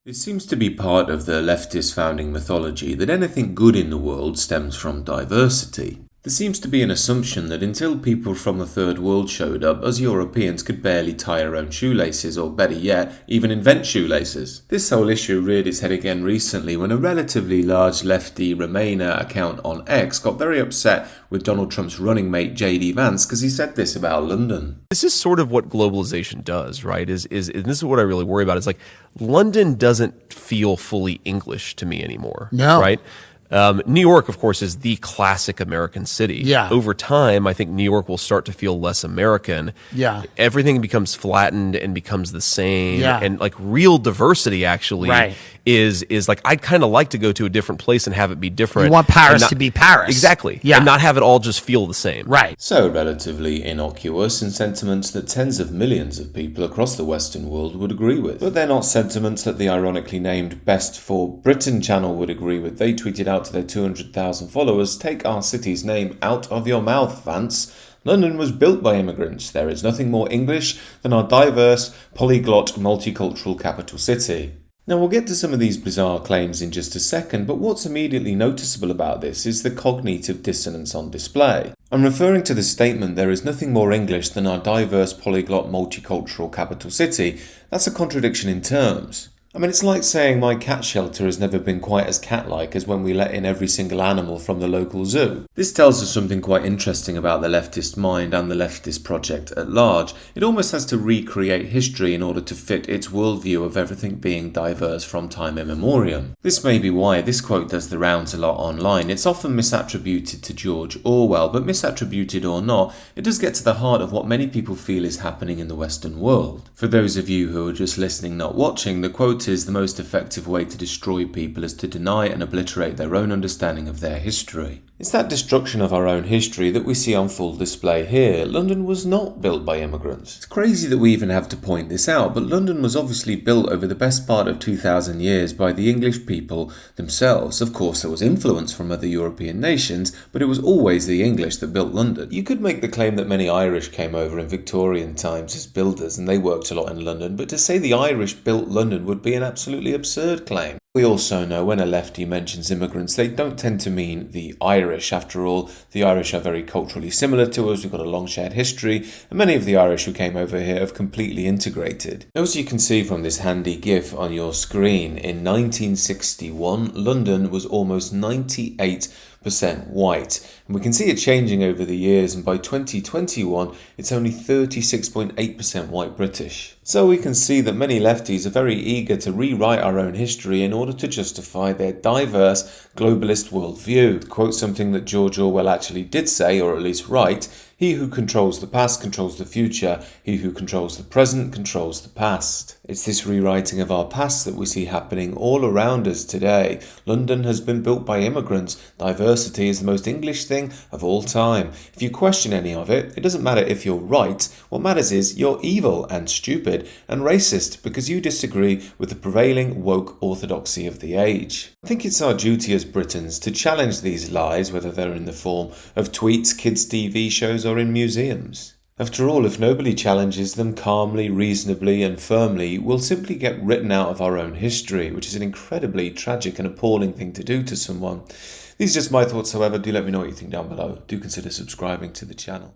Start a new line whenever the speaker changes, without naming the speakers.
It seems to be part of the leftist founding mythology that anything good in the world stems from diversity. There seems to be an assumption that until people from the third world showed up, us Europeans could barely tie our own shoelaces, or better yet, even invent shoelaces. This whole issue reared its head again recently when a relatively large lefty Remainer account on X got very upset with Donald Trump's running mate JD Vance because he said this about London.
This is sort of what globalization does, right? And this is what I really worry about. It's like London doesn't feel fully English to me anymore.
No.
Right? New York, of course, is the classic American city.
Yeah.
Over time, I think New York will start to feel less American.
Yeah.
Everything becomes flattened and becomes the same.
Yeah.
And like real diversity actually
Right.
is like I'd kind of like to go to a different place and have it be different.
You want Paris to be Paris.
Exactly.
Yeah.
And not have it all just feel the same.
Right.
So relatively innocuous and sentiments that tens of millions of people across the Western world would agree with. But they're not sentiments that the ironically named Best for Britain channel would agree with. They tweeted out to their 200,000 followers, "Take our city's name out of your mouth, Vance. London was built by immigrants. There is nothing more English than our diverse, polyglot, multicultural capital city." Now we'll get to some of these bizarre claims in just a second, but what's immediately noticeable about this is the cognitive dissonance on display. I'm referring to the statement, "There is nothing more English than our diverse, polyglot, multicultural capital city." That's a contradiction in terms. I mean, it's like saying my cat shelter has never been quite as cat-like as when we let in every single animal from the local zoo. This tells us something quite interesting about the leftist mind and the leftist project at large. It almost has to recreate history in order to fit its worldview of everything being diverse from time immemorial. This may be why this quote does the rounds a lot online. It's often misattributed to George Orwell, but misattributed or not, it does get to the heart of what many people feel is happening in the Western world. For those of you who are just listening, not watching, the quote is, "The most effective way to destroy people is to deny and obliterate their own understanding of their history." It's that destruction of our own history that we see on full display here. London was not built by immigrants. It's crazy that we even have to point this out, but London was obviously built over the best part of 2,000 years by the English people themselves. Of course, there was influence from other European nations, but it was always the English that built London. You could make the claim that many Irish came over in Victorian times as builders and they worked a lot in London, but to say the Irish built London would be an absolutely absurd claim. We also know when a lefty mentions immigrants, they don't tend to mean the Irish. After all, the Irish are very culturally similar to us, we've got a long shared history, and many of the Irish who came over here have completely integrated. As you can see from this handy GIF on your screen, in 1961, London was almost 98% white. And we can see it changing over the years, and by 2021, it's only 36.8% white British. So we can see that many lefties are very eager to rewrite our own history in order to justify their diverse, globalist worldview. To quote something that George Orwell actually did say, or at least write, "He who controls the past controls the future. He who controls the present controls the past." It's this rewriting of our past that we see happening all around us today. London has been built by immigrants. Diversity is the most English thing of all time. If you question any of it, it doesn't matter if you're right. What matters is you're evil and stupid and racist because you disagree with the prevailing woke orthodoxy of the age. I think it's our duty as Britons to challenge these lies, whether they're in the form of tweets, kids' TV shows, or in museums. After all, if nobody challenges them calmly, reasonably and firmly, we'll simply get written out of our own history, which is an incredibly tragic and appalling thing to do to someone. These are just my thoughts, however. Do let me know what you think down below. Do consider subscribing to the channel.